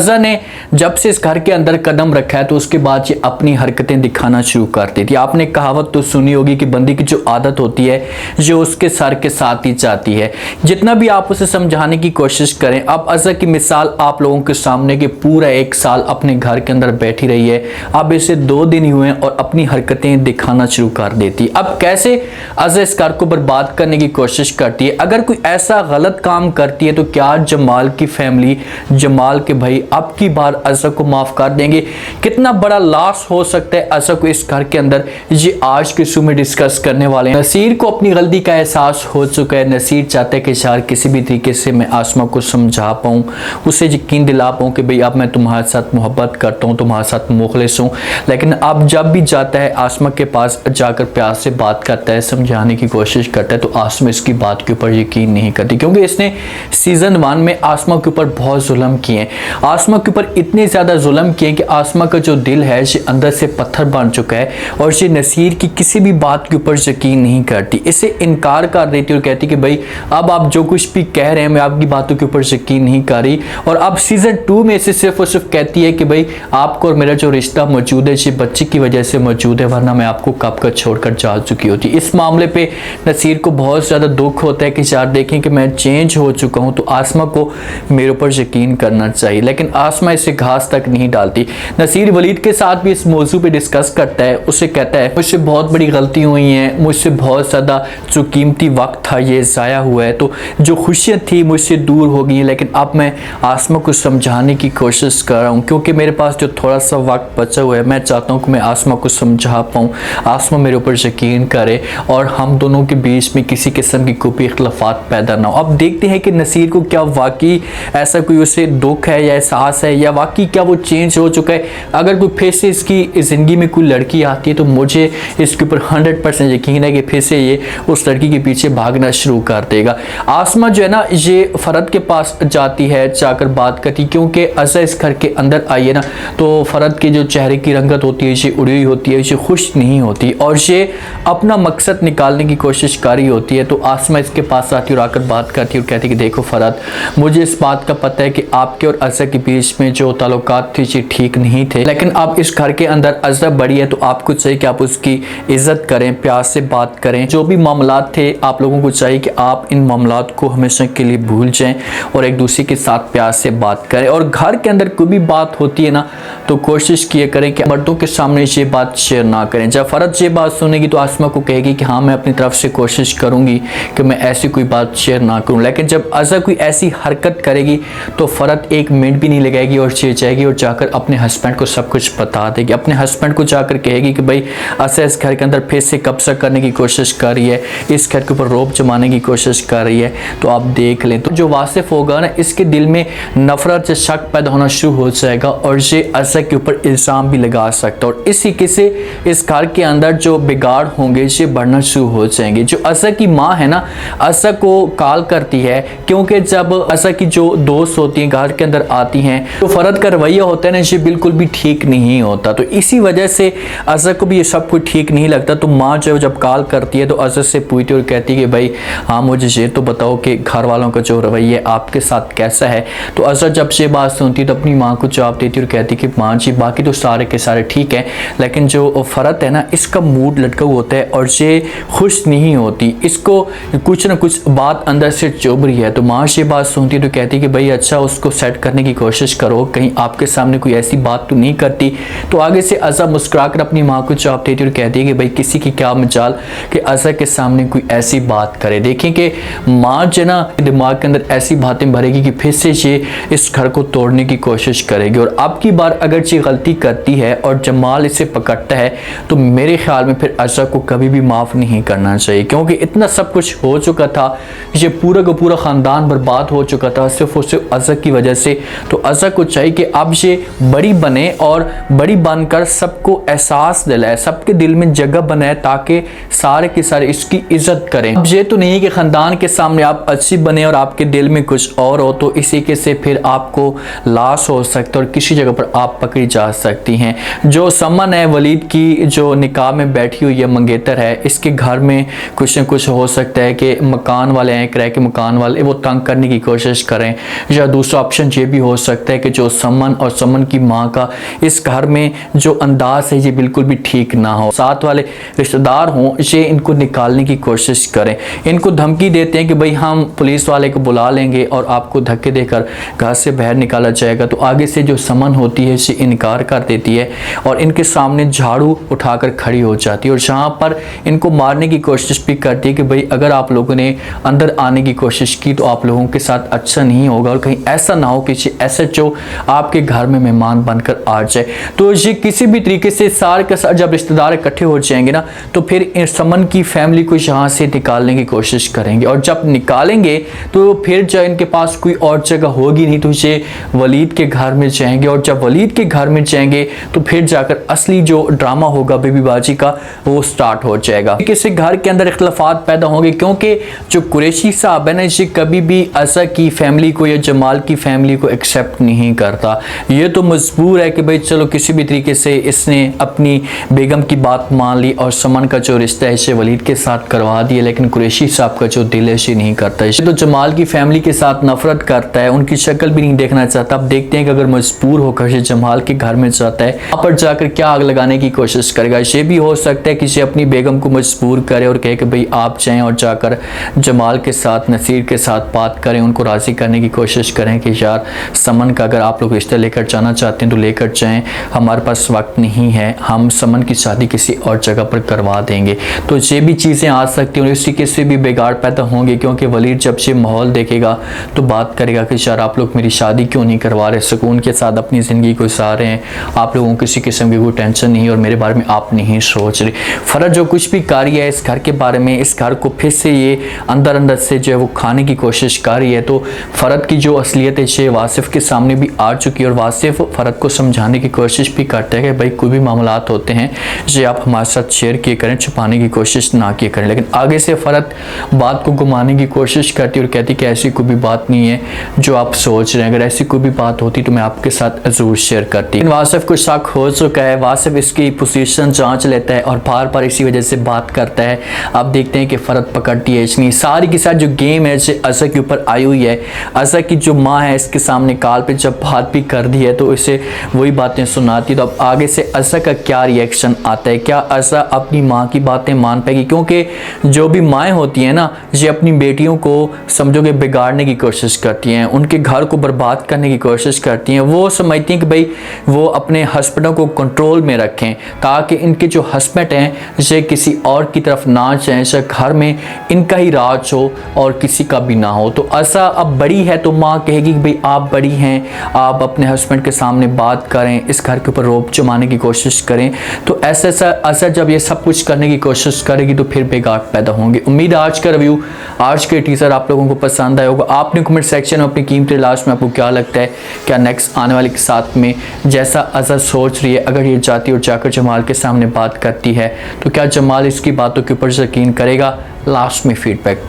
अज़ा ने जब से इस घर के अंदर कदम रखा है तो उसके बाद ये अपनी हरकतें दिखाना शुरू कर दी थी। आपने कहावत तो सुनी होगी कि बंदी की जो आदत होती है जो उसके सर के साथ ही जाती है। जितना भी आप उसे समझाने की कोशिश करें, अब अज़ा की मिसाल आप लोगों के सामने कि पूरा 1 साल अपने घर के अंदर बैठी रही है, अब इसे 2 दिन ही हुए हैं और अपनी हरकतें दिखाना शुरू कर देती। अब कैसे अज़ा इस घर को बर्बाद करने की कोशिश करती है। अगर कोई ऐसा गलत काम करती है तो क्या जमाल की फैमिली, जमाल के भाई अब की बार अज़ा को माफ कर देंगे? कितना बड़ा लॉस हो सकता है अज़ा को इस घर के अंदर, ये आज के शो में डिस्कस करने वाले हैं। नसीर को अपनी गलती का एहसास हो चुका है। नसीर चाहता है कि यार किसी भी तरीके से मैं आसमा को समझा पाऊँ, उसे यकीन दिला पाऊँ कि भाई अब मैं तुम्हारे साथ मोहब्बत करता हूँ, तुम्हारे साथ मुखलिस हूँ। लेकिन अब जब भी जाता है आसमा के पास जाकर प्यार से बात करता है, समझाने की कोशिश करता है, तो आसमा इसकी बात के ऊपर यकीन नहीं करती, क्योंकि इसने सीजन 1 में आसमा के ऊपर बहुत जुल्म किए। आसमा के ऊपर इतने ज़्यादा जुल्म किए कि आसमा का जो दिल है ये अंदर से पत्थर बन चुका है और ये नसीर की किसी भी बात के ऊपर यकीन नहीं करती, इसे इनकार कर देती और कहती कि भाई अब आप जो कुछ भी कह रहे हैं मैं आपकी बातों के ऊपर यकीन नहीं कर रही। और अब सीजन 2 में से सिर्फ और सिर्फ कहती है कि भाई आपको और मेरा जो रिश्ता मौजूद है ये बच्चे की वजह से मौजूद है, वरना मैं आपको कब का छोड़कर जा चुकी होती। इस मामले पे नसीर को बहुत ज़्यादा दुख होता है कि यार देखें कि मैं चेंज हो चुका हूँ, तो आसमा को मेरे ऊपर यकीन करना चाहिए। लेकिन आसमा इसे घास तक नहीं डालती। नसीर वलीद के साथ भी इस मौजू पे डिस्कस करता है, उसे कहता है मुझसे बहुत बड़ी गलती हुई हैं, मुझसे बहुत ज़्यादा जो कीमती वक्त था ये ज़ाया हुआ है, तो जो खुशियाँ थी मुझसे दूर हो गई हैं। लेकिन अब मैं आसमा को समझाने की कोशिश कर रहा हूँ, क्योंकि मेरे पास जो थोड़ा सा वक्त बचा हुआ है मैं चाहता हूँ कि मैं आसमा को समझा पाऊँ, आसमा मेरे ऊपर यकीन करे और हम दोनों के बीच में किसी किस्म की कोई इख्तलाफात पैदा ना हो। अब देखते हैं कि नसीर को क्या वाकई ऐसा कोई उसे दुख है या एहसास है, या वाकई क्या वो चेंज हो चुका है। अगर कोई फिर से इसकी ज़िंदगी में कोई लड़की आती है तो मुझे इसके ऊपर 100% यकीन है कि फिर से ये उस लड़की के पीछे भागना शुरू कर देगा। आसमा जो है ना ये फरद के पास जाती है, जाकर बात करती, क्योंकि अज़ा इस घर के अंदर आई है ना तो फरद के जो चेहरे की रंगत होती है ये उड़ी हुई होती है, ये खुश नहीं होती और ये अपना मकसद निकालने की कोशिश कर रही होती है। तो आसमा इसके पास आती और आकर बात करती है और कहती कि देखो फरद, मुझे इस बात का पता है कि आपके और अज़ा के बीच में जो ताल्लुकात थे ये ठीक नहीं थे, लेकिन अब इस घर के अंदर अज़ा बड़ी है तो आपको चाहिए कि आप उसकी इज्जत करें, प्यार से बात करें। जो भी मामलात थे आप लोगों को चाहिए कि आप इन मामलात को हमेशा के लिए भूल जाएं और एक दूसरे के साथ प्यार से बात करें। और घर के अंदर कोई भी बात होती है ना तो कोशिश किया करें कि मर्दों के सामने ये बात शेयर ना करें। जब फरद ये बात सुनेगी तो आसमा को कहेगी कि हाँ मैं अपनी तरफ से कोशिश करूंगी कि मैं ऐसी कोई बात शेयर ना करूं। लेकिन जब अज़ा कोई ऐसी हरकत करेगी तो फरद 1 मिनट भी नहीं लगाएगी और ये जाएगी और जाकर अपने हस्बैंड को सब कुछ बता देगी। अपने हस्बैंड को जाकर कहेगी कि भाई अज़ा इस घर के अंदर फिर से कब्जा करने की कोशिश कर रही है, इस घर के ऊपर रोब जमाने की कोशिश कर रही है, तो आप देख लें। तो जो वासिफ होगा ना इसके दिल में नफरत से शक पैदा होना शुरू हो जाएगा और ये अज़ा के ऊपर इल्ज़ाम भी लगा सकता है और इसी से इस घर के अंदर जो बिगाड़ होंगे ये बढ़ना शुरू हो जाएंगे। जो अज़ा की माँ है ना अज़ा को कॉल करती है, क्योंकि जब अज़ा की जो दोस्त होती हैं घर के अंदर आती हैं तो फरद का रवैया होता है ना ये बिल्कुल भी ठीक नहीं होता, तो इसी वजह से अज़ा को भी ये सब कुछ ठीक नहीं लगता। तो माँ जब कॉल करती है तो अज़ा से पूछती और कहती है कि भाई हाँ मुझे ये तो बताओ कि घर वालों का जो रवैया आपके साथ कैसा है। तो अज़ा जब ये बात सुनती तो अपनी माँ को जवाब देती और कहती कि माँ जी बाकी तो सारे के सारे ठीक है, लेकिन जो फरद है ना इसका मूड लटका हुआ होता है और ये खुश नहीं होती, इसको कुछ ना कुछ बात अंदर से चुभ रही है। तो माँ ये बात सुनती तो कहती कि भाई अच्छा उसको सेट करने की कोशिश करो, कहीं आपके सामने कोई ऐसी बात तो नहीं करती। तो आगे से अज़ा मुस्कुराकर अपनी माँ को जवाब देती और कहती है कि भाई किसी की क्या मजाल कि अज़ा के सामने कोई ऐसी बात करे। देखें कि माँ जो ना दिमाग के अंदर ऐसी बातें भरेगी कि फिर से ये इस घर को तोड़ने की कोशिश करेगी और अब की बार अगर ये गलती करती है और जमाल इसे पकड़ता है तो मेरे ख्याल में फिर अज़ा को कभी भी माफ़ नहीं करना चाहिए, क्योंकि इतना सब कुछ हो चुका था, ये पूरा का पूरा ख़ानदान बर्बाद हो चुका था सिर्फ और सिर्फ अज़ा की वजह से। तो अज़ा को चाहिए कि अब ये बड़ी बने और बड़ी बनकर सबको एहसास दिलाए, सबके दिल में जगह बनाए ताकि सारे के सारे इसकी इज्जत करें। अब ये तो नहीं है कि ख़ानदान के सामने आप अच्छी बने और आपके दिल में कुछ और हो तो इसी के से फिर आपको लॉस हो सकता है और किसी जगह पर आप पकड़ी जा सकती हैं। जो समन है वलीद की जो निकाह में बैठी हुई है मंगेतर है, इसके घर में कुछ न कुछ हो सकता है कि मकान वाले हैं, किराए के मकान वाले वो तंग करने की कोशिश करें, या दूसरा ऑप्शन ये भी हो सकता है कि जो समन और समन की माँ का इस घर में जो अंदाज है ये बिल्कुल भी ठीक ना हो। साथ वाले रिश्तेदार हों ये इनको निकालने की कोशिश करें, इनको धमकी देते हैं कि भाई हम पुलिस वाले को बुला लेंगे और आपको धक्के देकर घर से बाहर निकाला जाएगा। तो आगे से जो समन होती है इसे इनकार कर देती है और इनके सामने झाड़ू उठाकर खड़ी हो जाती है और जहाँ पर इनको मारने की कोशिश भी करती है कि भाई अगर आप लोगों ने अंदर आने की कोशिश की तो आप लोगों के साथ अच्छा नहीं होगा और कहीं ऐसा ना हो कि SHO आपके घर में मेहमान बनकर आ जाए। तो ये किसी भी तरीके से सारे के साथ जब रिश्तेदार इकट्ठे हो जाएंगे ना तो फिर समन की फैमिली को यहाँ से निकालने की कोशिश करेंगे और जब निकालेंगे तो फिर जो इनके पास कोई और जगह होगी नहीं तो ये वलीद के घर में जाएंगे और जब वलीद के घर में जाएंगे तो फिर जाकर असली जो ड्रामा होगा बेबीबाजी का वो स्टार्ट हो जाएगा। किसी घर के अंदर इख्तलाफात पैदा होंगे क्योंकि जो कुरैशी साहब है ना ये कभी भी असा की फैमिली को या जमाल की फैमिली को एक्सेप्ट नहीं करता। ये तो मजबूर है कि भाई चलो किसी भी तरीके से इसने अपनी बेगम की बात मान ली और समन का जो रिश्ता है इसे वलीद के साथ करवा दिया, लेकिन कुरैशी साहब का जो दिल है इसे नहीं करता। इसे तो जमाल की फैमिली के साथ नफरत करता है, उनकी शक्ल भी नहीं देखना चाहता। अब देखते हैं कि अगर मजबूर होकर ये जमाल के घर में जाता है वहाँ पर जाकर क्या आग लगाने की कोशिश करेगा। ये भी हो सकता है कि ये अपनी बेगम को मजबूर करे और कहे कि भाई आप जाएं और जाकर जमाल के साथ नसीर के साथ बात करें, उनको राज़ी करने की कोशिश करें कि यार समन का अगर आप लोग रिश्ता लेकर जाना चाहते हैं तो लेकर जाएं, हमारे पास वक्त नहीं है, हम समन की शादी किसी और जगह पर करवा देंगे। तो ये भी चीज़ें आ सकती हैं और इस तरीके से भी बिगाड़ पैदा होंगे क्योंकि वलीद जब ये माहौल देखेगा तो बात करेगा कि यार आप लोग मेरी शादी क्यों नहीं करवा रहे, सुकून के साथ अपनी ज़िंदगी गुजार रहे हैं, आप लोगों को किसी किस्म की कोई टेंशन नहीं और मेरे बारे में आप नहीं सोच रहे। फ़रत जो कुछ भी कर रही है इस घर के बारे में, इस घर को फिर से ये अंदर अंदर से जो है वो खाने की कोशिश कर रही है। तो फ़रत की जो असलियत है ये वासिफ़ के सामने भी आ चुकी है और वासिफ़ फ़रत को समझाने की कोशिश भी करते हैं कि भाई कोई भी मामलात होते हैं ये आप हमारे साथ शेयर किए करें, छुपाने की कोशिश ना किए करें। लेकिन आगे से फ़रत बात को घुमाने की कोशिश करती है और कहती कि ऐसी कोई भी बात नहीं है जो आप सोच रहे हैं, अगर ऐसी कोई भी बात होती तो मैं आपके साथ ज़रूर शेयर करती। लेकिन वासिफ़ को शक हो चुका है, वासिफ़ इसकी पोजीशन जांच लेता है और बार बार इसी वजह से बात करता है। अब देखते हैं कि फ़रत पकड़ती है इसलिए सारी के साथ जो गेम है इसे अज़ा के ऊपर आई हुई है। अज़ा की जो माँ है इसके सामने काल पे जब बात भी कर दी है तो इसे वही बातें सुनाती। तो अब आगे से अज़ा का क्या रिएक्शन आता है, क्या अज़ा अपनी माँ की बातें मान पाएगी? क्योंकि जो भी माएँ होती हैं ना ये अपनी बेटियों को समझोगे बिगाड़ने की कोशिश करती हैं, उनके घर को बर्बाद करने की कोशिश करती हैं। वो समझती हैं कि भाई वो अपने हस्बैंडों को कंट्रोल में रखें ताकि इनके जो हस्बैंड हैं ये किसी और की तरफ ना जाएं, ये घर में इनका ही राज हो और किसी का भी ना हो। तो अज़ा अब बड़ी है तो माँ कहेगी कि भाई आप बड़ी हैं, आप अपने हस्बैंड के सामने बात करें, इस घर के ऊपर रोब जमाने की कोशिश करें। तो ऐसा अज़ा जब ये सब कुछ करने की कोशिश करेगी तो फिर बिगाड़ पैदा होंगे। उम्मीद है आज का रिव्यू, आज के टीजर आप लोगों को पसंद आया होगा। आपने कमेंट सेक्शन में अपनी कीमती लास्ट में आपको क्या लगता है, क्या नेक्स्ट आने वाले के साथ में जैसा अज़ा सोच रही है अगर ये जाती और जाकर जमाल के सामने बात करती है तो क्या जमाल इसकी बातों के ऊपर यकीन करेगा? लास्ट में फीडबैक